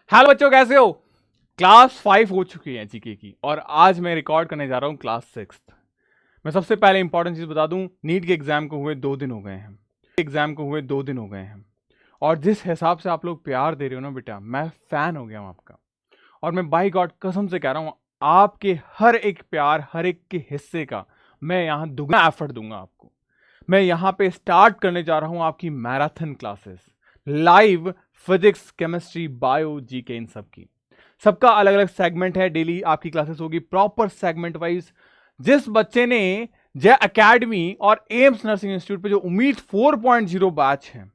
Hello बच्चों, कैसे हो? क्लास 5 हो चुकी है जीके की और आज मैं रिकॉर्ड करने जा रहा हूं क्लास 6। मैं सबसे पहले इंपॉर्टेंट चीज बता दूं, नीट के एग्जाम को हुए 2 दिन हो गए हैं। और जिस हिसाब से आप लोग प्यार दे रहे हो ना बेटा, मैं फैन हो गया हूं आपका। और मैं बाई गॉड कसम से कह रहा हूं, आपके हर एक प्यार, हर एक के हिस्से का मैं यहां दुगना एफर्ट दूंगा आपको। मैं यहां पे स्टार्ट करने जा रहा हूं आपकी marathon classes, live physics, chemistry, bio, GK, इन सब की। सबका अलग अलग सेगमेंट है। डेली आपकी क्लासेस होगी प्रॉपर सेगमेंट वाइज। जिस बच्चे ने जय एकेडमी और एम्स नर्सिंग इंस्टीट्यूट पे जो उम्मीद 4.0 बैच है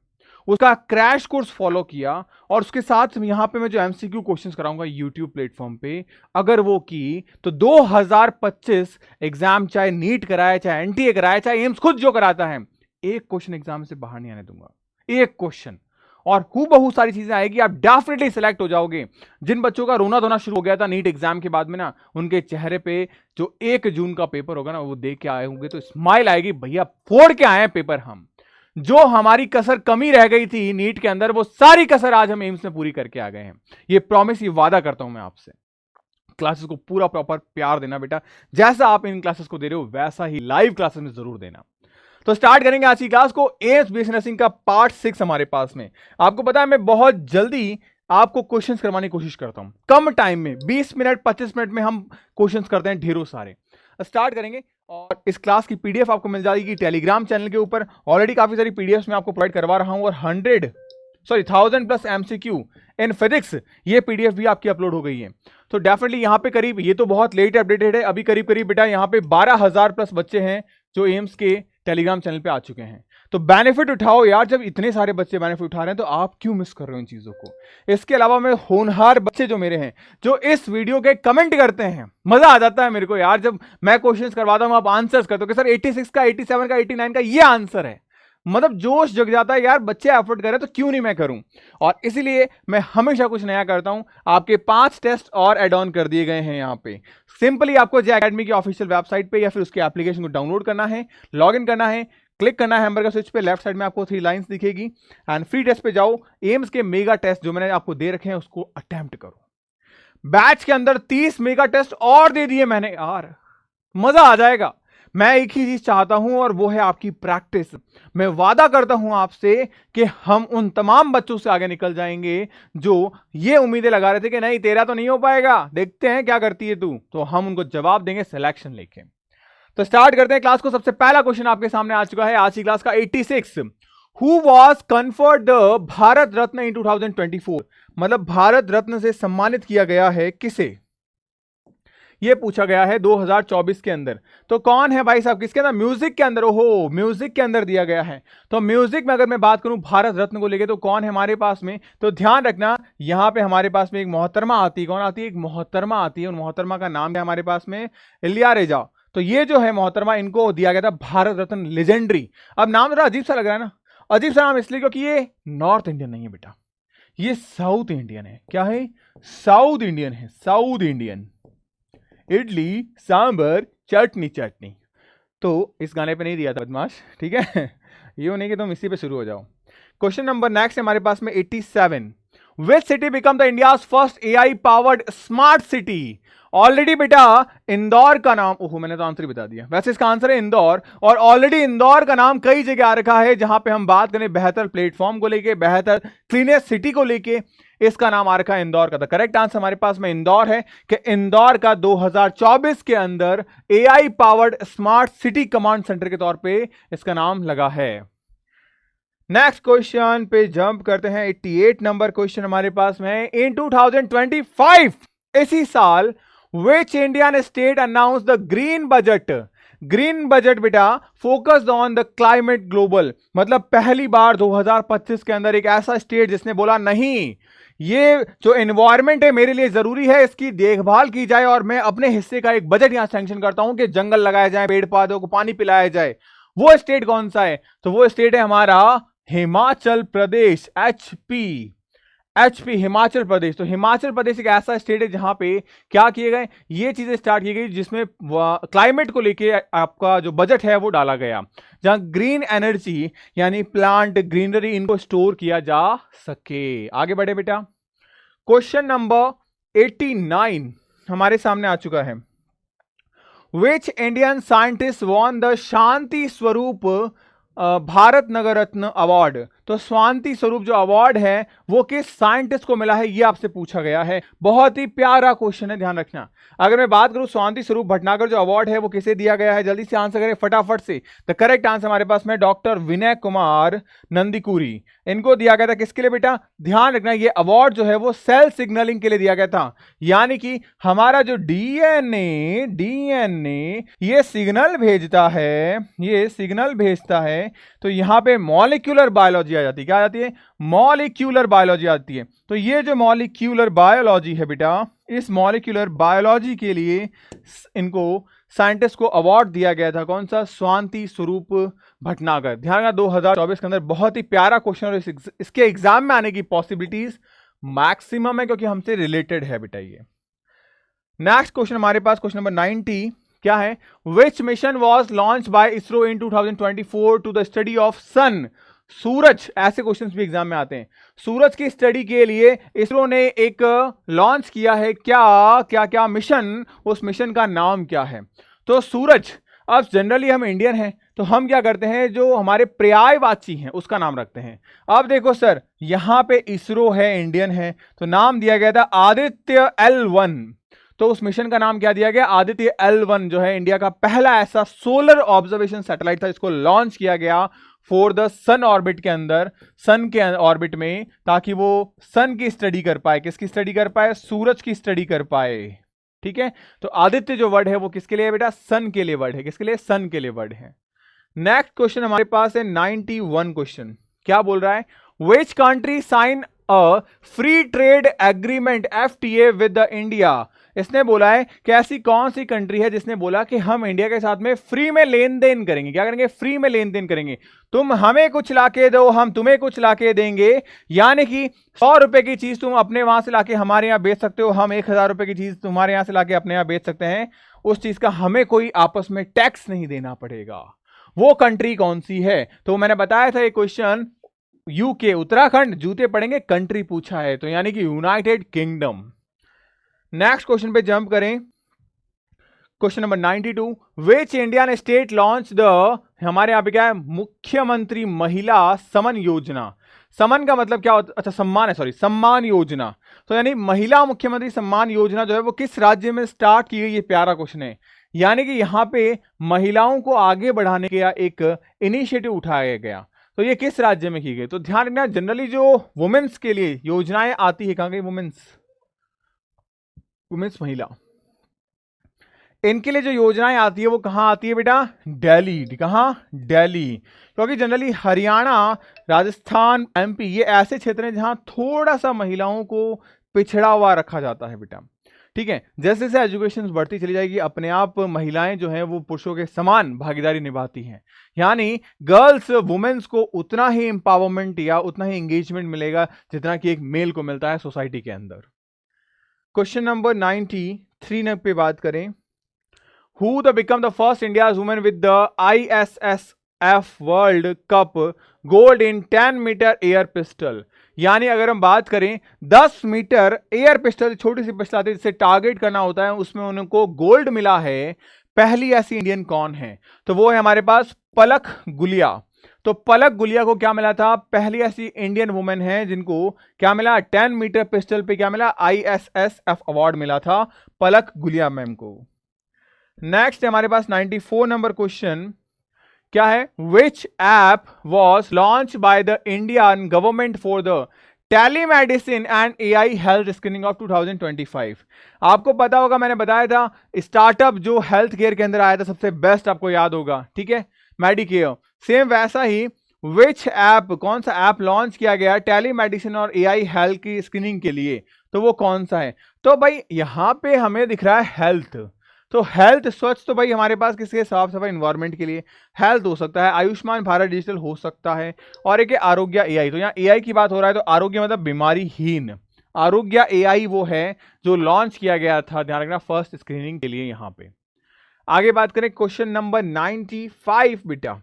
उसका क्रैश कोर्स फॉलो किया, और उसके साथ यहां पे मैं जो एमसीक्यू क्वेश्चंस कराऊंगा यूट्यूब प्लेटफॉर्म पे, अगर वो की तो 2025 एग्जाम, चाहे नीट कराए, चाहे एनटीए कराए, चाहे एम्स खुद जो कराता है, एक क्वेश्चन एग्जाम से बाहर नहीं आने दूंगा। एक क्वेश्चन। और हूबहू सारी चीजें आएगी, आप डेफिनेटली सिलेक्ट हो जाओगे। जिन बच्चों का रोना धोना शुरू हो गया था नीट एग्जाम के बाद में ना, उनके चेहरे पे जो 1 जून का पेपर होगा ना, वो देख के आए होंगे तो स्माइल आएगी, भैया फोड़ के आए हैं पेपर हम। जो हमारी कसर कमी रह गई थी नीट के अंदर, वो सारी कसर आज हम एम्स में पूरी करके आ गए हैं। ये प्रॉमिस, ये वादा करता हूं मैं आपसे। क्लासेस को पूरा प्रॉपर प्यार देना बेटा, जैसा आप इन क्लासेस को दे रहे हो वैसा ही लाइव क्लासेस में जरूर देना। तो स्टार्ट करेंगे आज की क्लास को। एम्स बीएससी नर्सिंग का पार्ट 6 हमारे पास में। आपको पता है मैं बहुत जल्दी आपको क्वेश्चंस करवाने की कोशिश करता हूं, कम टाइम में 20 मिनट 25 मिनट में हम क्वेश्चंस करते हैं ढेरों सारे। स्टार्ट करेंगे। और इस क्लास की पीडीएफ आपको मिल जाएगी टेलीग्राम चैनल के ऊपर। ऑलरेडी काफी सारी पीडीएफ में आपको प्रोवाइड करवा रहा हूं, और 1000+ एमसीक्यू इन फिजिक्स, ये पीडीएफ भी आपकी अपलोड हो गई है। तो डेफिनेटली यहाँ पे करीब, ये तो बहुत लेट अपडेटेड है, अभी करीब करीब बेटा यहाँ पे 12,000+ बच्चे हैं जो एम्स के टेलीग्राम चैनल पे आ चुके हैं। तो बेनिफिट उठाओ यार, जब इतने सारे बच्चे बेनिफिट उठा रहे हैं तो आप क्यों मिस कर रहे हो इन चीजों को। इसके अलावा मैं होनहार बच्चे जो मेरे हैं, जो इस वीडियो के कमेंट करते हैं, मजा आ जाता है मेरे को यार जब मैं क्वेश्चंस करवाता हूं, आप आंसर्स करते हो कि सर 86 का, 87 का, 89 का ये आंसर है। मतलब जोश जग जाता है यार, बच्चे एफर्ट करें तो क्यों नहीं मैं करूं। और इसीलिए मैं हमेशा कुछ नया करता हूं। आपके 5 टेस्ट और एड ऑन कर दिए गए हैं यहाँ पे। सिंपली आपको जे एकेडमी की ऑफिशियल वेबसाइट पे या फिर उसके एप्लीकेशन को डाउनलोड करना है, लॉग इन करना है, क्लिक करना है हैमबर्गर स्विच पे, लेफ्ट साइड में आपको 3 लाइंस दिखेगी, एंड फ्री टेस्ट पे जाओ। एम्स के मेगा टेस्ट जो मैंने आपको दे रखे हैं उसको अटेम्प्ट करो। बैच के अंदर 30 मेगा टेस्ट और दे दिए मैंने यार, मजा आ जाएगा। मैं एक ही चीज चाहता हूं और वो है आपकी प्रैक्टिस। मैं वादा करता हूं आपसे कि हम उन तमाम बच्चों से आगे निकल जाएंगे जो ये उम्मीदें लगा रहे थे कि नहीं तेरा तो नहीं हो पाएगा, देखते हैं क्या करती है तू, तो हम उनको जवाब देंगे सिलेक्शन लेके। तो स्टार्ट करते हैं क्लास को। सबसे पहला क्वेश्चन आपके सामने आ चुका है आज की क्लास का 86। Who was conferred the Bharat Ratna in 2024? मतलब भारत रत्न से सम्मानित किया गया है किसे, ये पूछा गया है 2024 के अंदर। तो कौन है भाई साहब, किसके अंदर? म्यूजिक के अंदर। ओहो, म्यूजिक के अंदर दिया गया है। तो म्यूजिक में अगर मैं बात करूं भारत रत्न को लेके, तो कौन है हमारे पास में? तो ध्यान रखना, यहां पे हमारे पास में एक मोहतरमा आती है। कौन आती है? एक मोहतरमा आती है। उन मोहतरमा का नाम है हमारे पास में इलियारेजा। तो ये जो है मोहतरमा, इनको दिया गया था भारत रत्न लेजेंडरी। अब नाम जरा अजीब सा लग रहा है ना, अजीब सा नाम इसलिए क्योंकि ये नॉर्थ इंडियन नहीं है बेटा, ये साउथ इंडियन है। क्या है? साउथ इंडियन है, साउथ इंडियन। इडली सांबर चटनी चटनी। तो इस गाने पे नहीं दिया था बदमाश, ठीक है। ये नहीं कि तुम इसी पे शुरू हो जाओ। क्वेश्चन नंबर नेक्स्ट है हमारे पास में 87। Which city become the India first AI powered smart city? Already बेटा इंदौर का नाम, ओहो मैंने तो आंसर ही बता दिया, वैसे इसका आंसर है इंदौर। और ऑलरेडी इंदौर का नाम कई जगह आ रखा है, जहां पे हम बात करें बेहतर प्लेटफॉर्म को लेके, बेहतर क्लीनेस्ट सिटी को लेके, इसका नाम आ रखा है इंदौर का। तो करेक्ट आंसर हमारे पास में इंदौर है कि इंदौर का 2024 के अंदर AI powered smart city command centre के तौर पे इसका नाम लगा है। नेक्स्ट क्वेश्चन पे जंप करते हैं। 88 नंबर क्वेश्चन हमारे पास में। इन 2025, इसी साल, which Indian state announce the green budget? Green budget बेटा focused on the climate global. मतलब पहली बार 2025 के अंदर एक ऐसा स्टेट जिसने बोला नहीं, ये जो एनवायरमेंट है मेरे लिए जरूरी है, इसकी देखभाल की जाए और मैं अपने हिस्से का एक बजट यहां सैंक्शन करता हूं कि जंगल लगाए जाए, पेड़ पौधों को पानी पिलाया जाए। वो स्टेट कौन सा है? तो वो स्टेट है हमारा हिमाचल प्रदेश। एचपी हिमाचल प्रदेश। तो हिमाचल प्रदेश एक ऐसा स्टेट है जहां पे क्या किए गए, ये चीजें स्टार्ट की गई जिसमें क्लाइमेट को लेके आपका जो बजट है वो डाला गया, जहां ग्रीन एनर्जी यानी प्लांट ग्रीनरी इनको स्टोर किया जा सके। आगे बढ़े बेटा। क्वेश्चन नंबर 89 हमारे सामने आ चुका है। Which Indian scientist won the Shanti Swarup Bharat Nagar Ratna award. तो शांति स्वरूप जो अवार्ड है वो किस साइंटिस्ट को मिला है, ये आपसे पूछा गया है। बहुत ही प्यारा क्वेश्चन है, ध्यान रखना। अगर मैं बात करूं शांति स्वरूप भटनागर जो अवार्ड है वो किसे दिया गया है, जल्दी से आंसर करें फटाफट से। द करेक्ट आंसर हमारे पास में डॉक्टर विनय कुमार नंदीकुरी, इनको दिया गया था। किसके लिए बेटा, ध्यान रखना, ये अवार्ड जो है वो सेल सिग्नलिंग के लिए दिया गया था। यानी कि हमारा जो डीएनए ये सिग्नल भेजता है, ये सिग्नल भेजता है, तो यहां पे मॉलिक्यूलर बायोलॉजी आ जाती है। क्या आ जाती है, मॉलिक्यूलर बायोलॉजी आती है। तो ये जो मॉलिक्यूलर बायोलॉजी है बेटा, इस मॉलिक्यूलर बायोलॉजी के लिए इनको साइंटिस्ट को अवार्ड दिया गया था। कौन सा, शांति स्वरूप भटनागर। ध्यान रखना 2024 के अंदर बहुत ही प्यारा क्वेश्चन, और इसके एग्जाम में आने की पॉसिबिलिटीज मैक्सिमम है क्योंकि हमसे रिलेटेड है बेटा ये। नेक्स्ट क्वेश्चन हमारे पास क्वेश्चन नंबर 90 क्या है, which mission was launch by ISRO in 2024 to the study of sun. सूरज, ऐसे क्वेश्चंस भी एग्जाम में आते हैं। सूरज की स्टडी के लिए इसरो ने एक लॉन्च किया है, क्या क्या क्या मिशन, उस मिशन का नाम क्या है। तो सूरज, अब जनरली हम इंडियन हैं तो हम क्या करते हैं, जो हमारे पर्यायवाची हैं उसका नाम रखते हैं। अब देखो सर, यहां पे इसरो है, इंडियन है, तो नाम दिया गया था आदित्य L1। तो उस मिशन का नाम क्या दिया गया, आदित्य L1 जो है इंडिया का पहला ऐसा सोलर ऑब्जर्वेशन सैटेलाइट था, इसको लॉन्च किया गया फॉर द सन ऑर्बिट के अंदर, सन के ऑर्बिट में, ताकि वो सन की स्टडी कर पाए। किसकी स्टडी कर पाए, सूरज की स्टडी कर पाए। ठीक है, तो आदित्य जो वर्ड है वो किसके लिए बेटा, सन के लिए वर्ड है। किसके लिए, सन के लिए वर्ड है। नेक्स्ट क्वेश्चन हमारे पास है 91 क्वेश्चन। क्या बोल रहा है, which country sign a free trade agreement FTA with the India. इसने बोला है कि ऐसी कौन सी कंट्री है जिसने बोला कि हम इंडिया के साथ में फ्री में लेन देन करेंगे। क्या करेंगे, फ्री में लेन देन करेंगे। तुम हमें कुछ लाके दो, हम तुम्हें कुछ लाके देंगे। यानी कि 100 रुपए की चीज तुम अपने वहां से लाके हमारे यहाँ बेच सकते हो, हम 1000 रुपए की चीज तुम्हारे यहां से लाके अपने यहाँ बेच सकते हैं। उस चीज का हमें कोई आपस में टैक्स नहीं देना पड़ेगा। वो कंट्री कौन सी है, तो मैंने बताया था ये क्वेश्चन यूके, उत्तराखंड, जूते पड़ेंगे, कंट्री पूछा है, तो यानी कि यूनाइटेड किंगडम। नेक्स्ट क्वेश्चन पे जंप करें, question number 92, which Indian state launch the, हमारे यहां पे क्या है, मुख्यमंत्री महिला समन योजना। समन का मतलब क्या होता, अच्छा सम्मान है, सॉरी, सम्मान योजना। तो यानी महिला मुख्यमंत्री सम्मान योजना जो है वो किस राज्य में स्टार्ट की गई, ये प्यारा क्वेश्चन है। यानी कि यहां पे महिलाओं को आगे बढ़ाने का एक इनिशिएटिव उठाया गया, तो ये किस राज्य में की गई। तो ध्यान रखना, जनरली जो वुमेन्स के लिए योजनाएं आती है, कहां गई, वुमेन्स महिला, इनके लिए जो योजनाएं आती है वो कहां आती है बेटा, दिल्ली। कहां, दिल्ली। क्योंकि जनरली हरियाणा, राजस्थान, MP ये ऐसे क्षेत्र हैं जहां थोड़ा सा महिलाओं को पिछड़ा हुआ रखा जाता है बेटा। ठीक है, जैसे जैसे एजुकेशन बढ़ती चली जाएगी अपने आप महिलाएं जो हैं वो पुरुषों के समान भागीदारी निभाती हैं। यानी गर्ल्स, वुमेन्स को उतना ही एम्पावरमेंट या उतना ही एंगेजमेंट मिलेगा जितना कि एक मेल को मिलता है सोसाइटी के अंदर। क्वेश्चन नंबर 93 पे बात करें, Who the become the first India's woman with the ISSF World Cup gold in 10 metre air pistol. यानी अगर हम बात करें 10 मीटर एयर पिस्टल, छोटी सी पिस्टल आती है जिसे टारगेट करना होता है, उसमें उनको गोल्ड मिला है। पहली ऐसी इंडियन कौन है, तो वो है हमारे पास पलक गुलिया। तो पलक गुलिया को क्या मिला था, पहली ऐसी इंडियन वुमेन है जिनको क्या मिला, 10 मीटर पिस्टल पे क्या मिला, ISSF अवार्ड मिला था पलक गुलिया मैम को। नेक्स्ट हमारे पास 94 नंबर क्वेश्चन क्या है, विच app was launch by the Indian government for the telemedicine and AI health screening of 2025। आपको पता होगा, मैंने बताया था स्टार्टअप जो हेल्थ केयर के अंदर आया था सबसे बेस्ट, आपको याद होगा, ठीक है, मेडिकेयर। सेम वैसा ही विच ऐप, कौन सा ऐप लॉन्च किया गया टेलीमेडिसिन और AI हेल्थ की स्क्रीनिंग के लिए, तो वो कौन सा है। तो भाई यहां पे हमें दिख रहा है हेल्थ, तो हेल्थ स्वच्छ, तो भाई हमारे पास किसके, साफ सफाई एनवायरनमेंट के लिए हेल्थ हो सकता है, आयुष्मान भारत डिजिटल हो सकता है, और एक आरोग्य AI। तो यहाँ AI की बात हो रहा है, तो आरोग्य मतलब बीमारीहीन, आरोग्य AI वो है जो लॉन्च किया गया था, ध्यान रखना, फर्स्ट स्क्रीनिंग के लिए। यहां पे आगे बात करें क्वेश्चन नंबर 95 बेटा,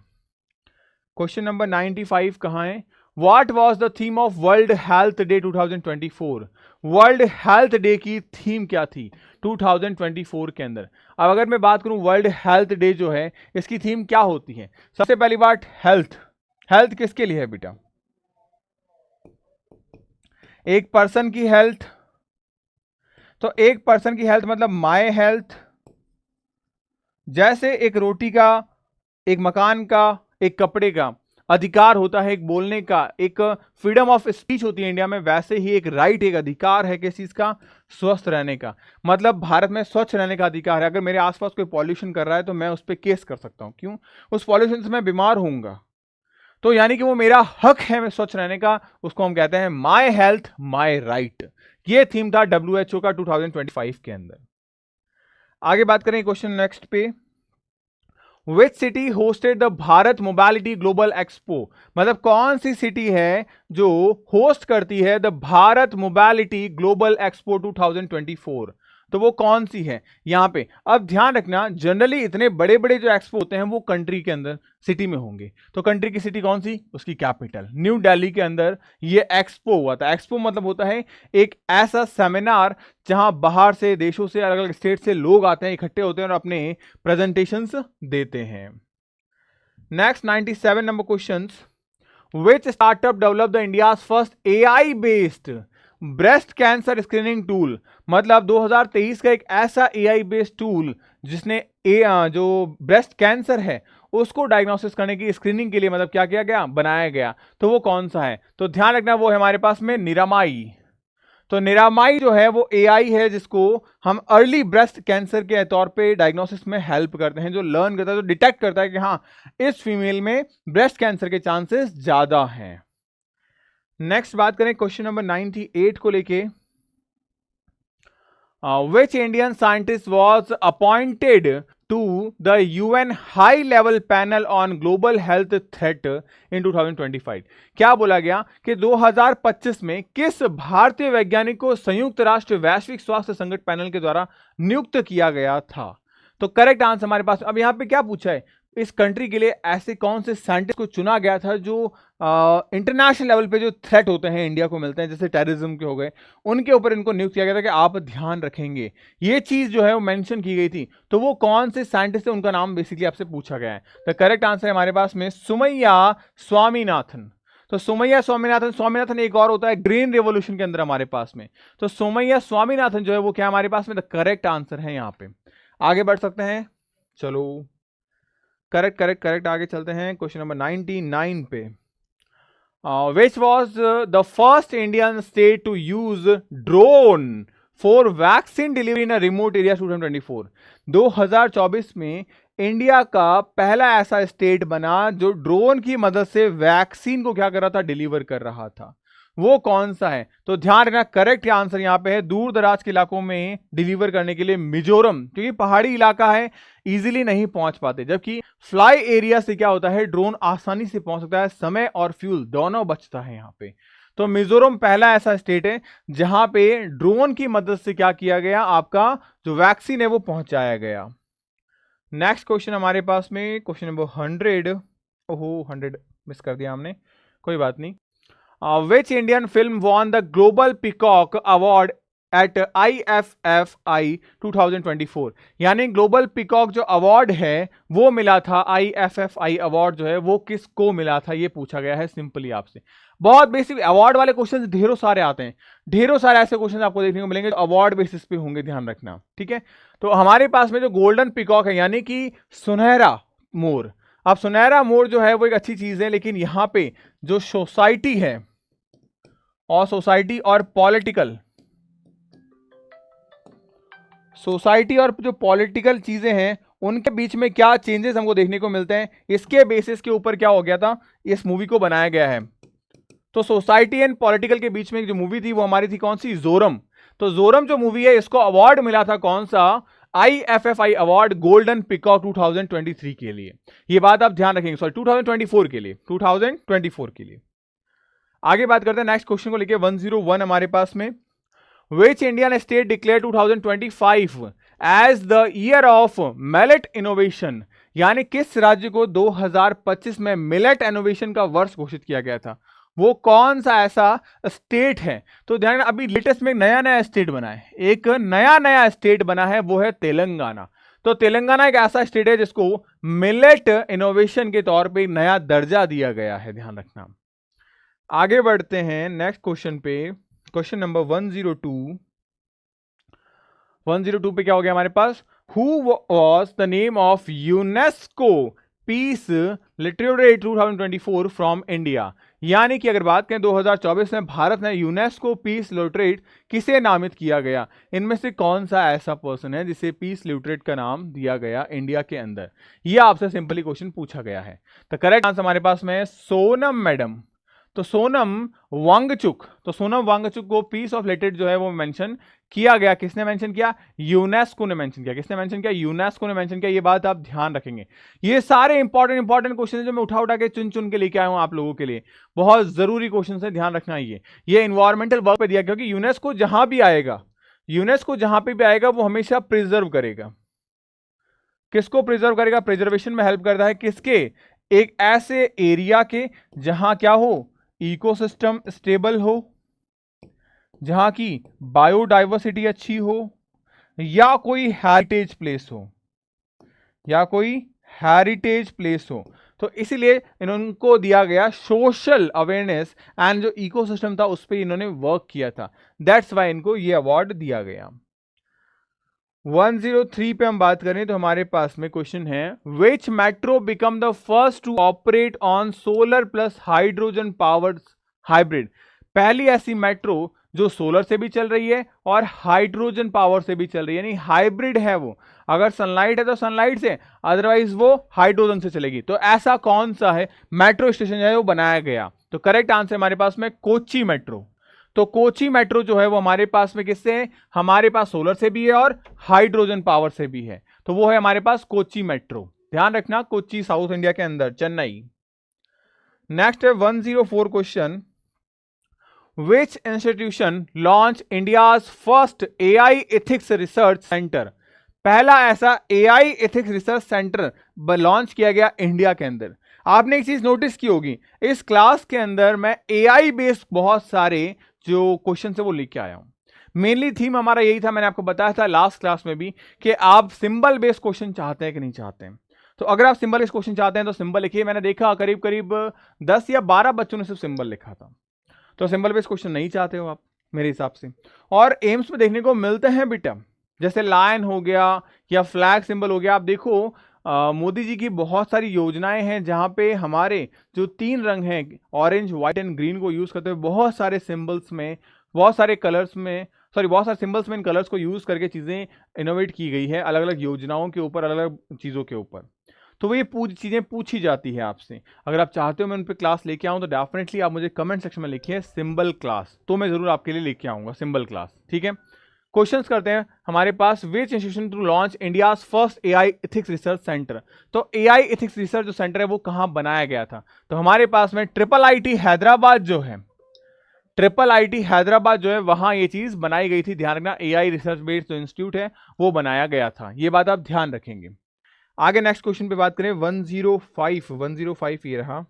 क्वेश्चन नंबर 95 कहां है, What was the theme of World Health Day 2024? World health day की थीम क्या थी 2024 के अंदर? अब अगर मैं बात करूं वर्ल्ड हेल्थ डे जो है इसकी थीम क्या होती है? सबसे पहली बात हेल्थ, हेल्थ किसके लिए है बेटा? एक पर्सन की हेल्थ, तो एक पर्सन की हेल्थ मतलब माय हेल्थ। जैसे एक रोटी का, एक मकान का, एक कपड़े का अधिकार होता है, एक बोलने का, एक फ्रीडम ऑफ स्पीच होती है इंडिया में, वैसे ही एक राइट, एक अधिकार है किस चीज का? स्वस्थ रहने का। मतलब भारत में स्वच्छ रहने का अधिकार है। अगर मेरे आसपास कोई पॉल्यूशन कर रहा है तो मैं उस पर केस कर सकता हूं। क्यों? उस पॉल्यूशन से मैं बीमार होऊंगा। तो यानी कि वो मेरा हक है मैं स्वच्छ रहने का, उसको हम कहते हैं माय हेल्थ माय राइट। ये थीम था WHO का 2025 के अंदर। आगे बात करें क्वेश्चन नेक्स्ट पे, which city hosted the Bharat mobility global expo? मतलब कौन सी सिटी है जो होस्ट करती है the Bharat mobility global expo 2024? तो वो कौन सी है यहां पे? अब ध्यान रखना, जनरली इतने बड़े बड़े जो एक्सपो होते हैं वो कंट्री के अंदर सिटी में होंगे। तो कंट्री की सिटी कौन सी? उसकी कैपिटल न्यू दिल्ली के अंदर ये एक्सपो हुआ था। एक्सपो मतलब होता है एक ऐसा सेमिनार जहां बाहर से, देशों से, अलग अलग स्टेट से लोग आते हैं, इकट्ठे होते हैं और अपने प्रेजेंटेशंस देते हैं। Next 97 number question, which startup develop the India first AI based breast cancer screening tool? मतलब 2023 का एक ऐसा AI बेस्ड टूल जिसने जो ब्रेस्ट कैंसर है उसको डायग्नोसिस करने की, स्क्रीनिंग के लिए मतलब क्या किया गया? बनाया गया। तो वो कौन सा है? तो ध्यान रखना वो है हमारे पास में निरामाई। तो निरामाई जो है वो AI है जिसको हम अर्ली ब्रेस्ट कैंसर के तौर पे डायग्नोसिस में हेल्प करते हैं, जो लर्न करता है, जो डिटेक्ट करता है कि हाँ इस फीमेल में ब्रेस्ट कैंसर के चांसेस ज्यादा हैं। नेक्स्ट बात करें क्वेश्चन नंबर 98 को लेके, which Indian scientist was appointed to the UN high level panel on global health threat in 2025? क्या बोला गया कि 2025 में किस भारतीय वैज्ञानिक को संयुक्त राष्ट्र वैश्विक स्वास्थ्य संगठन पैनल के द्वारा नियुक्त किया गया था? तो करेक्ट आंसर हमारे पास, अब यहां पे क्या पूछा है, इस कंट्री के लिए ऐसे कौन से साइंटिस्ट को चुना गया था जो इंटरनेशनल लेवल पे जो थ्रेट होते हैं इंडिया को मिलते हैं, जैसे टेररिज्म के हो गए, उनके ऊपर इनको नियुक्त किया गया था कि आप ध्यान रखेंगे। ये चीज जो है वो मेंशन की गई थी। तो वो कौन से साइंटिस्ट है उनका नाम बेसिकली आपसे पूछा गया है। तो करेक्ट आंसर है हमारे पास में सुमैया स्वामीनाथन। तो सुमैया स्वामीनाथन, स्वामीनाथन एक और होता है ग्रीन रेवोल्यूशन के अंदर हमारे पास में। तो सुमैया स्वामीनाथन जो है वो क्या हमारे पास में द करेक्ट आंसर है। यहाँ पे आगे बढ़ सकते हैं, चलो करेक्ट करेक्ट करेक्ट, आगे चलते हैं क्वेश्चन नंबर 99 पे। Which was the first Indian state to use drone for vaccine delivery in a remote area 2024? 2024 में इंडिया का पहला ऐसा स्टेट बना जो ड्रोन की मदद से वैक्सीन को क्या कर रहा था? डिलीवर कर रहा था। वो कौन सा है? तो ध्यान रखना करेक्ट आंसर यहां पे है दूर दराज के इलाकों में डिलीवर करने के लिए मिजोरम, क्योंकि पहाड़ी इलाका है, इजीली नहीं पहुंच पाते, जबकि फ्लाई एरिया से क्या होता है ड्रोन आसानी से पहुंच सकता है, समय और फ्यूल दोनों बचता है यहां पे। तो मिजोरम पहला ऐसा स्टेट है जहां पे ड्रोन की मदद से क्या किया गया, आपका जो वैक्सीन है वो पहुंचाया गया। नेक्स्ट क्वेश्चन हमारे पास में क्वेश्चन नंबर 100। ओहो 100 मिस कर दिया हमने, कोई बात नहीं। Which Indian film won the Global Peacock Award at IFFI 2024? यानी ग्लोबल पिकॉक जो अवार्ड है वो मिला था, IFFI अवार्ड जो है वो किसको मिला था, ये पूछा गया है सिंपली आपसे। बहुत बेसिक अवार्ड वाले क्वेश्चन ढेरों सारे आते हैं, ढेरों सारे ऐसे क्वेश्चन आपको देखने को मिलेंगे जो अवार्ड बेसिस पे होंगे, ध्यान रखना ठीक है। तो हमारे पास में जो गोल्डन पिकॉक है यानी कि सुनहरा मोर, अब सुनहरा मोर जो है वो एक अच्छी चीज है, लेकिन यहां पे जो सोसाइटी है और सोसाइटी और पॉलिटिकल, सोसाइटी और जो पॉलिटिकल चीजें हैं उनके बीच में क्या चेंजेस हमको देखने को मिलते हैं, इसके बेसिस के ऊपर क्या हो गया था, इस मूवी को बनाया गया है। तो सोसाइटी एंड पॉलिटिकल के बीच में जो मूवी थी वो हमारी थी कौन सी, जोरम। तो जोरम जो मूवी है इसको अवार्ड मिला था कौन सा, IFFI अवार्ड गोल्डन पिकॉक 2023 के लिए। ये बात आप ध्यान रखेंगे, सॉरी 2024 के लिए, 2024 के लिए। आगे बात करते हैं नेक्स्ट क्वेश्चन को लेके 101 हमारे पास में। Which Indian state declared 2025 as the year of millet innovation? यानी किस राज्य को 2025 में मिलेट इनोवेशन का वर्ष घोषित किया गया था? वो कौन सा ऐसा स्टेट है? तो ध्यान रखना, अभी लेटेस्ट में नया नया स्टेट बना है, एक नया नया स्टेट बना है, वो है तेलंगाना। तो तेलंगाना एक ऐसा स्टेट है जिसको मिलेट इनोवेशन के तौर पे नया दर्जा दिया गया है, ध्यान रखना। आगे बढ़ते हैं नेक्स्ट क्वेश्चन पे, क्वेश्चन नंबर 102। 102 पे क्या हो गया हमारे पास? Who was the name of UNESCO peace literature 2024 from India? यानी कि अगर बात करें 2024 में भारत ने यूनेस्को पीस लिटरेट किसे नामित किया गया, इनमें से कौन सा ऐसा पर्सन है जिसे पीस लिटरेट का नाम दिया गया इंडिया के अंदर? यह आपसे सिंपली क्वेश्चन पूछा गया है। तो करेक्ट आंसर हमारे पास में सोनम मैडम। तो सोनम वांगचुक, तो सोनम वांगचुक को पीस ऑफ लिटरेट जो है वो मेंशन किया गया। किसने मेंशन किया? यूनेस्को ने मेंशन किया। किसने मेंशन किया? यूनेस्को ने मेंशन किया। ये बात आप ध्यान रखेंगे। ये सारे इंपॉर्टेंट क्वेश्चन है जो मैं उठा के चुन के लेके आया हूं आप लोगों के लिए। बहुत जरूरी क्वेश्चन है, ध्यान रखना। ये इन्वायरमेंटल वर्क पे दिया, क्योंकि यूनेस्को जहां भी आएगा, यूनेस्को जहां पे भी आएगा वो हमेशा प्रिजर्व करेगा। किसको प्रिजर्व करेगा? प्रिजर्वेशन में हेल्प करता है किसके? एक ऐसे एरिया के जहां क्या हो, इकोसिस्टम स्टेबल हो, जहां की बायोडाइवर्सिटी अच्छी हो, या कोई हेरिटेज प्लेस हो, या कोई हेरिटेज प्लेस हो। तो इसीलिए इनको दिया गया सोशल अवेयरनेस एंड जो इकोसिस्टम था उस पर इन्होंने वर्क किया था। दैट्स वाई इनको ये अवार्ड दिया गया। 103 पे हम बात करें तो हमारे पास में क्वेश्चन है, which metro become the first to operate on solar plus hydrogen powered hybrid? पहली ऐसी मेट्रो जो सोलर से भी चल रही है और हाइड्रोजन पावर से भी चल रही है, यानी हाइब्रिड है वो। अगर सनलाइट है तो सनलाइट से, अदरवाइज वो हाइड्रोजन से चलेगी। तो ऐसा कौन सा है मेट्रो स्टेशन है वो बनाया गया? तो करेक्ट आंसर हमारे पास में कोची मेट्रो। तो कोची मेट्रो जो है वो हमारे पास में किससे है? हमारे पास सोलर से भी है और हाइड्रोजन पावर से भी है। तो वो है हमारे पास कोची मेट्रो। ध्यान रखना, कोची साउथ इंडिया के अंदर, चेन्नई। नेक्स्ट है 104 क्वेश्चन, विच institution launch India's first AI ethics research centre? पहला ऐसा AI ethics research centre launch किया गया इंडिया के अंदर। आपने एक चीज नोटिस की होगी, इस क्लास के अंदर मैं एआई बेस्ड बहुत सारे जो क्वेश्चन है वो लेके आया हूं। मेनली थीम हमारा यही था, मैंने आपको बताया था लास्ट क्लास में भी, कि आप सिंबल बेस्ड क्वेश्चन चाहते हैं कि नहीं चाहते हैं। तो अगर आप सिंबल बेस्ड क्वेश्चन चाहते हैं तो सिंबल लिखिए। मैंने देखा करीब करीब 10 या 12 बच्चों ने सिर्फ सिंबल लिखा था। तो सिंबल बेस्ड क्वेश्चन नहीं चाहते हो आप मेरे हिसाब से। और एम्स में देखने को मिलते हैं बेटा, जैसे लायन हो गया या फ्लैग सिंबल हो गया। आप देखो मोदी जी की बहुत सारी योजनाएं हैं जहां पे हमारे जो 3 रंग हैं, ऑरेंज, व्हाइट एंड ग्रीन, को यूज करते हुए बहुत सारे सिंबल्स में, बहुत सारे कलर्स में, बहुत सारे सिंबल्स में इन कलर्स को यूज करके चीजें इनोवेट की गई है अलग अलग योजनाओं के ऊपर, अलग अलग चीजों के ऊपर। तो वो ये चीजें पूछी जाती है आपसे। अगर आप चाहते हो मैं उन पर क्लास लेके आऊं तो डेफिनेटली आप मुझे कमेंट सेक्शन में लिखिए सिंबल क्लास, तो मैं जरूर आपके लिए लेके आऊंगा सिंबल क्लास। ठीक है, क्वेश्चंस करते हैं हमारे पास, which institution to launch India's first AI ethics research centre? तो एआई एथिक्स रिसर्च जो सेंटर है वो कहां बनाया गया था? तो हमारे पास में ट्रिपल आईटी हैदराबाद जो है, ट्रिपल आईटी हैदराबाद जो है वहां ये चीज बनाई गई थी। ध्यान रखना, एआई रिसर्च बेस्ड जो इंस्टीट्यूट है वो बनाया गया था। ये बात आप ध्यान रखेंगे। आगे नेक्स्ट क्वेश्चन पे बात करें, 105 ये रहा,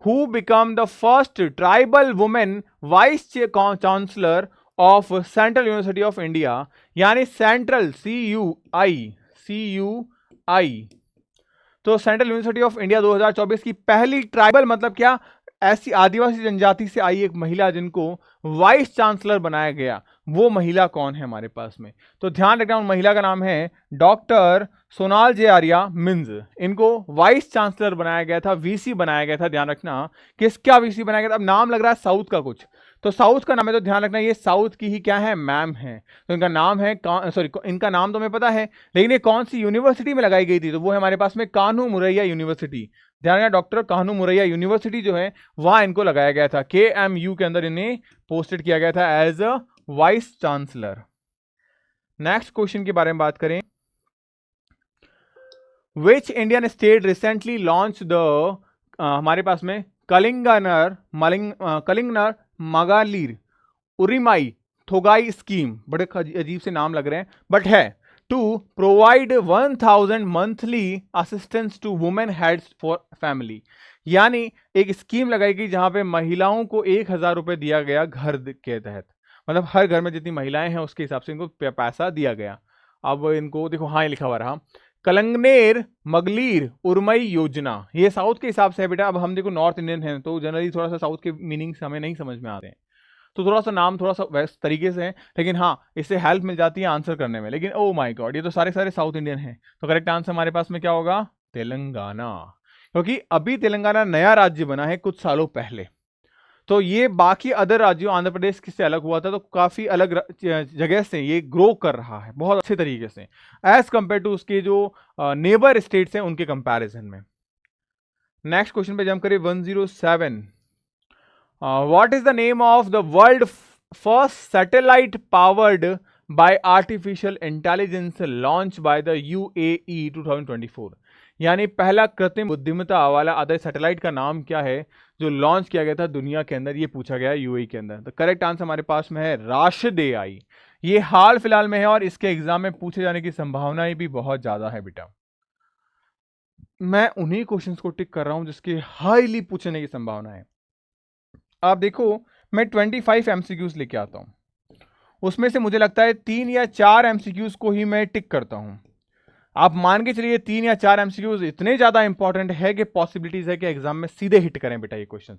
who become the first tribal women vice chancellor of central university of India? यानी सेंट्रल, CUI। तो सेंट्रल यूनिवर्सिटी ऑफ इंडिया 2024 की पहली ट्राइबल मतलब क्या, ऐसी आदिवासी जनजाति से आई एक महिला जिनको वाइस चांसलर बनाया गया, वो महिला कौन है हमारे पास में? तो ध्यान रखना, उन महिला का नाम है डॉक्टर सोनाल जे आर्या मिंज। इनको वाइस चांसलर बनाया गया था, वीसी बनाया गया था। ध्यान रखना किसका वीसी बनाया गया था? अब नाम लग रहा है साउथ का कुछ, तो साउथ का नाम है, तो ध्यान रखना ये साउथ की ही क्या है, मैम है। तो इनका नाम है इनका नाम तो हमें पता है, लेकिन ये कौन सी यूनिवर्सिटी में लगाई गई थी? तो वो है हमारे पास में कान्हू मुरैया यूनिवर्सिटी। ध्यान रखना, डॉक्टर कान्हू मुरैया यूनिवर्सिटी जो है वहां इनको लगाया गया था। KMU के अंदर इन्हें पोस्टेड किया गया था as a vice chancellor. Next question के बारे में बात करें, which Indian state recently launch the हमारे पास में कलिंगनर मगालीर उरिमाई थोगाई स्कीम? बड़े अजीब से नाम लग रहे हैं बट है, to provide 1000 monthly assistance to women heads for family. यानी एक स्कीम लगाई गई जहां पे महिलाओं को 1000 रुपए दिया गया घर के तहत, मतलब हर घर में जितनी महिलाएं हैं उसके हिसाब से इनको पैसा दिया गया। अब इनको देखो, हाँ ये लिखा हुआ रहा, कलंगनेर मगलीर उर्मई योजना, ये साउथ के हिसाब से है बेटा। अब हम देखो नॉर्थ इंडियन हैं तो जनरली थोड़ा सा साउथ के मीनिंग्स हमें नहीं समझ में आते हैं, तो थोड़ा सा नाम थोड़ा सा वैसे तरीके से है, लेकिन हाँ इससे हेल्प मिल जाती है आंसर करने में। लेकिन ओ माय गॉड, ये तो सारे सारे साउथ इंडियन हैं, तो करेक्ट आंसर हमारे पास में क्या होगा? तेलंगाना, क्योंकि अभी तेलंगाना नया राज्य बना है कुछ सालों पहले। तो ये बाकी अदर राज्यों, आंध्र प्रदेश किससे अलग हुआ था, तो काफी अलग जगह से ये ग्रो कर रहा है बहुत अच्छे तरीके से एज कंपेयर टू उसके जो नेबर स्टेट्स हैं उनके कंपैरिजन में। नेक्स्ट क्वेश्चन पे जंप करें 107। What is the name of the world first satellite powered by artificial intelligence launch by the UAE 2024? यानी पहला कृत्रिम बुद्धिमत्ता वाला आधारित सैटेलाइट का नाम क्या है जो लॉन्च किया गया था दुनिया के अंदर, ये पूछा गया यूएई के अंदर। तो करेक्ट आंसर हमारे पास में है राशिद-ए-आई। ये हाल फिलहाल में है और इसके एग्जाम में पूछे जाने की संभावनाएं भी बहुत ज्यादा है बेटा। मैं उन्हीं क्वेश्चंस को टिक कर रहा हूं जिसके हाईली पूछने की संभावना है। आप देखो, मैं 25 एमसीक्यूज लेके आता हूं, उसमें से मुझे लगता है 3 या 4 एमसीक्यूज को ही मैं टिक करता हूं। आप मान के चलिए 3 या 4 एमसीक्यूज इतने ज्यादा इंपॉर्टेंट है कि पॉसिबिलिटीज है कि एग्जाम में सीधे हिट करें बेटा ये क्वेश्चन।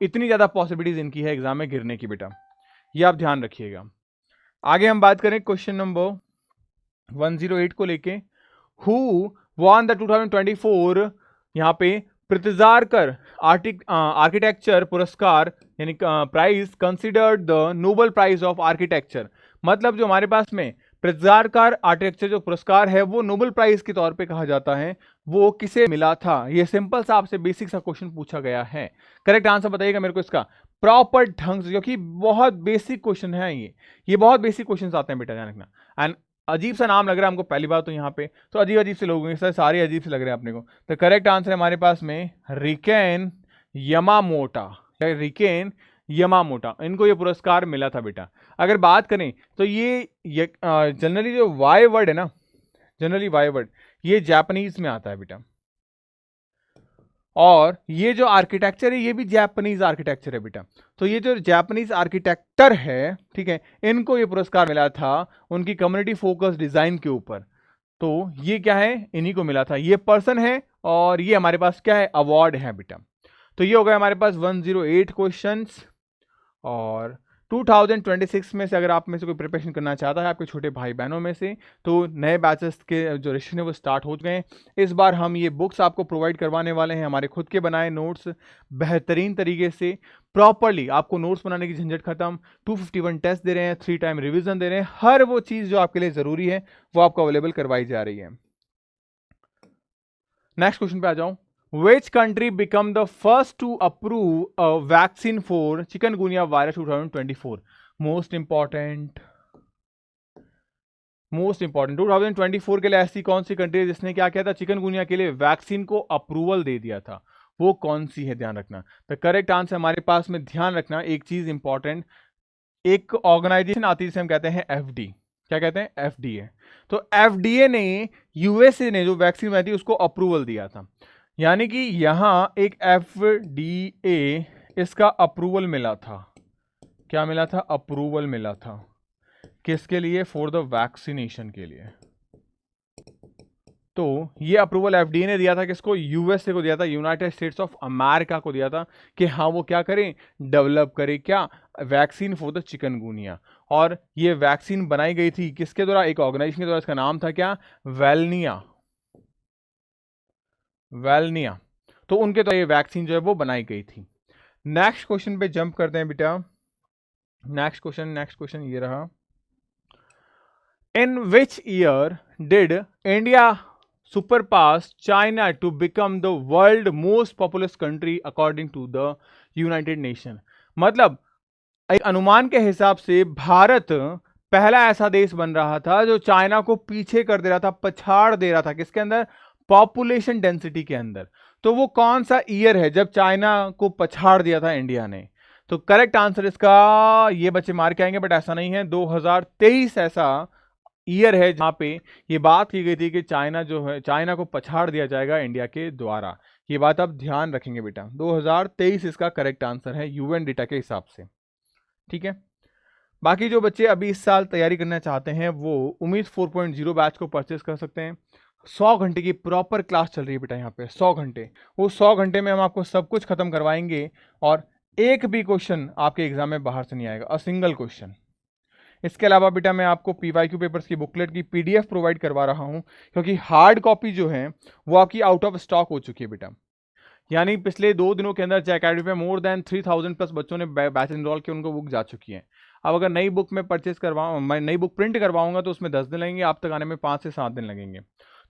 इतनी ज्यादा पॉसिबिलिटीज इनकी है एग्जाम में गिरने की बेटा, ये आप ध्यान रखिएगा। आगे हम बात करें क्वेश्चन नंबर 108 को लेके। हु वॉन द 2024 यहाँ पे प्रित्जारकर आर्किटेक्चर पुरस्कार यानी prize considered the Nobel prize of architecture. मतलब जो हमारे पास में प्रित्जारकर आर्किटेक्चर जो पुरस्कार है वो नोबेल प्राइज के तौर पे कहा जाता है, वो किसे मिला था? ये सिंपल सा आपसे बेसिक सा क्वेश्चन पूछा गया है। करेक्ट आंसर बताइएगा मेरे को इसका प्रॉपर ढंग से, क्योंकि बहुत बेसिक क्वेश्चन है ये बहुत बेसिक क्वेश्चन आते हैं बेटा, ध्यान रखना। एंड अजीब सा नाम लग रहा है हमको पहली बार तो यहाँ पे, तो अजीब अजीब से लोग हैं, सारे अजीब से लग रहे हैं अपने को। तो करेक्ट आंसर है हमारे पास में रिकेन यमामोटा, रिकेन यमामोटा, इनको ये पुरस्कार मिला था बेटा। अगर बात करें तो ये जनरली जो वाई वर्ड है ना, जनरली वाई वर्ड ये जापानीज में आता है बेटा, और ये जो आर्किटेक्चर है ये भी जापानीज आर्किटेक्चर है बेटा। तो ये जो जापानीज आर्किटेक्टर है, ठीक है, इनको ये पुरस्कार मिला था उनकी कम्युनिटी फोकस डिजाइन के ऊपर। तो ये क्या है, इन्हीं को मिला था, ये पर्सन है और ये हमारे पास क्या है, अवार्ड है बेटा। तो ये हो गया हमारे पास 108 क्वेश्चंस। और 2026 में से अगर आप में से कोई प्रिपरेशन करना चाहता है आपके छोटे भाई बहनों में से, तो नए बैचेस के जो रजिस्ट्रेशन है वो स्टार्ट हो चुके हैं। इस बार हम ये बुक्स आपको प्रोवाइड करवाने वाले हैं, हमारे खुद के बनाए नोट्स बेहतरीन तरीके से प्रॉपरली, आपको नोट्स बनाने की झंझट खत्म। 251 टेस्ट दे रहे हैं, 3 टाइम रिविजन दे रहे हैं, हर वो चीज़ जो आपके लिए ज़रूरी है वो आपको अवेलेबल करवाई जा रही है। नेक्स्ट क्वेश्चन पे आ जाऊं। Which country become the first to approve a vaccine for chikungunya virus 2024? Most important 2024 के लिए ऐसी कौन सी कंट्री है जिसने क्या किया था, चिकनगुनिया के लिए वैक्सीन को अप्रूवल दे दिया था? वो कौन सी है, ध्यान रखना। तो करेक्ट आंसर हमारे पास में, ध्यान रखना एक चीज इंपॉर्टेंट, एक ऑर्गेनाइजेशन आती है जिसे हम कहते हैं एफडी। क्या कहते हैं, एफडीए। तो एफडीए ने, यूएसए ने जो वैक्सीन बनाई थी उसको अप्रूवल दिया था, यानी कि यहां एक एफडीए इसका अप्रूवल मिला था। क्या मिला था, अप्रूवल मिला था, किसके लिए, फॉर द वैक्सीनेशन के लिए। तो ये अप्रूवल एफडीए ने दिया था, किसको, यूएसए को दिया था, यूनाइटेड स्टेट्स ऑफ अमेरिका को दिया था कि हाँ वो क्या करें, डेवलप करें क्या, वैक्सीन फॉर द चिकनगुनिया। और ये वैक्सीन बनाई गई थी किसके द्वारा, एक ऑर्गेनाइजेशन के द्वारा, इसका नाम था क्या, वेलनिया। तो उनके तो ये वैक्सीन जो है वो बनाई गई थी। नेक्स्ट क्वेश्चन पे जंप करते हैं बेटा। नेक्स्ट क्वेश्चन ये रहा। In which year did India surpass China to become the world most populous country according to the United Nation? मतलब एक अनुमान के हिसाब से भारत पहला ऐसा देश बन रहा था जो चाइना को पीछे कर दे रहा था, पछाड़ दे रहा था, किसके अंदर, पॉपुलेशन डेंसिटी के अंदर। तो वो कौन सा ईयर है जब चाइना को पछाड़ दिया था इंडिया ने? तो करेक्ट आंसर इसका, ये बच्चे मार के आएंगे बट ऐसा नहीं है, 2023 ऐसा ईयर है जहाँ पे ये बात की गई थी कि चाइना जो है, चाइना को पछाड़ दिया जाएगा इंडिया के द्वारा। ये बात आप ध्यान रखेंगे बेटा, 2023 इसका करेक्ट आंसर है यूएन डेटा के हिसाब से। ठीक है, बाकी जो बच्चे अभी इस साल तैयारी करना चाहते हैं वो उम्मीद 4.0 बैच को परचेस कर सकते हैं। 100 घंटे की प्रॉपर क्लास चल रही है बेटा यहाँ पे, 100 घंटे। वो 100 घंटे में हम आपको सब कुछ खत्म करवाएंगे और एक भी क्वेश्चन आपके एग्जाम में बाहर से नहीं आएगा, अ सिंगल क्वेश्चन। इसके अलावा बेटा मैं आपको पीवाईक्यू पेपर्स की बुकलेट की पीडीएफ प्रोवाइड करवा रहा हूँ, क्योंकि हार्ड कॉपी जो है वो आपकी आउट ऑफ स्टॉक हो चुकी है बेटा। यानी पिछले 2 दिनों के अंदर जय अकेडमी पे मोर देन 3000 प्लस बच्चों ने बैच इनरोल किया, उनको बुक जा चुकी है। अब अगर नई बुक में परचेस करवाऊँ, मैं नई बुक प्रिंट करवाऊंगा तो उसमें 10 दिन लगेंगे, आप तक आने में 5 से 7 दिन लगेंगे।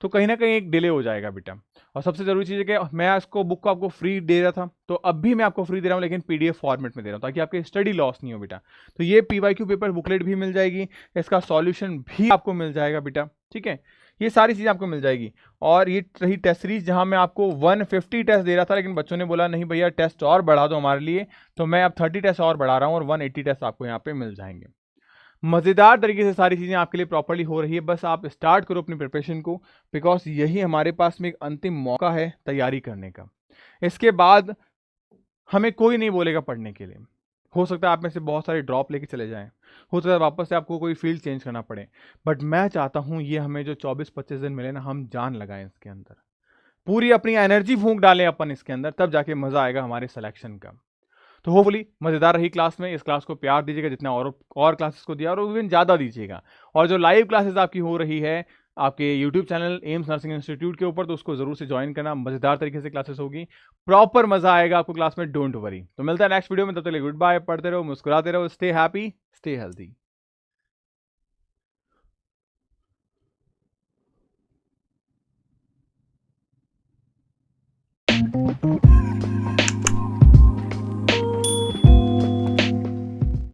तो कहीं ना कहीं एक डिले हो जाएगा बेटा। और सबसे जरूरी चीज़ है कि मैं इसको बुक को आपको फ्री दे रहा था, तो अब भी मैं आपको फ्री दे रहा हूँ, लेकिन पीडीएफ फॉर्मेट में दे रहा हूँ ताकि आपकी स्टडी लॉस नहीं हो बेटा। तो ये पीवाईक्यू पेपर बुकलेट भी मिल जाएगी, इसका सॉल्यूशन भी आपको मिल जाएगा बेटा। ठीक है, ये सारी चीज़ें आपको मिल जाएगी। और ये रही टेस्ट सीरीज, जहां मैं आपको 150 टेस्ट दे रहा था, लेकिन बच्चों ने बोला नहीं भैया टेस्ट और बढ़ा दो हमारे लिए, तो मैं अब 30 टेस्ट और बढ़ा रहा हूं और 180 टेस्ट आपको यहाँ पे मिल जाएंगे। मज़ेदार तरीके से सारी चीज़ें आपके लिए प्रॉपर्ली हो रही है, बस आप स्टार्ट करो अपनी प्रिपरेशन को, बिकॉज यही हमारे पास में एक अंतिम मौका है तैयारी करने का। इसके बाद हमें कोई नहीं बोलेगा पढ़ने के लिए। हो सकता है आप में से बहुत सारे ड्रॉप लेके चले जाएं, हो सकता है वापस से आपको कोई फील्ड चेंज करना पड़े, बट मैं चाहता हूं ये हमें जो 24-25 दिन मिले ना, हम जान लगाएं इसके अंदर, पूरी अपनी एनर्जी फूंक डालें अपन इसके अंदर, तब जाके मजा आएगा हमारे सिलेक्शन का। तो होपफुली मजेदार रही क्लास में, इस क्लास को प्यार दीजिएगा जितना और क्लासेस को दिया, और इवन ज़्यादा दीजिएगा। और जो लाइव क्लासेस आपकी हो रही है आपके YouTube channel AIIMS nursing institute के ऊपर, तो उसको जरूर से ज्वाइन करना, मजेदार तरीके से क्लासेस होगी, प्रॉपर मजा आएगा आपको क्लास में, डोंट वरी। तो मिलता है नेक्स्ट वीडियो में, तब तक गुड बाय, पढ़ते रहो, मुस्कुराते रहो, स्टे हैप्पी, स्टे हेल्दी।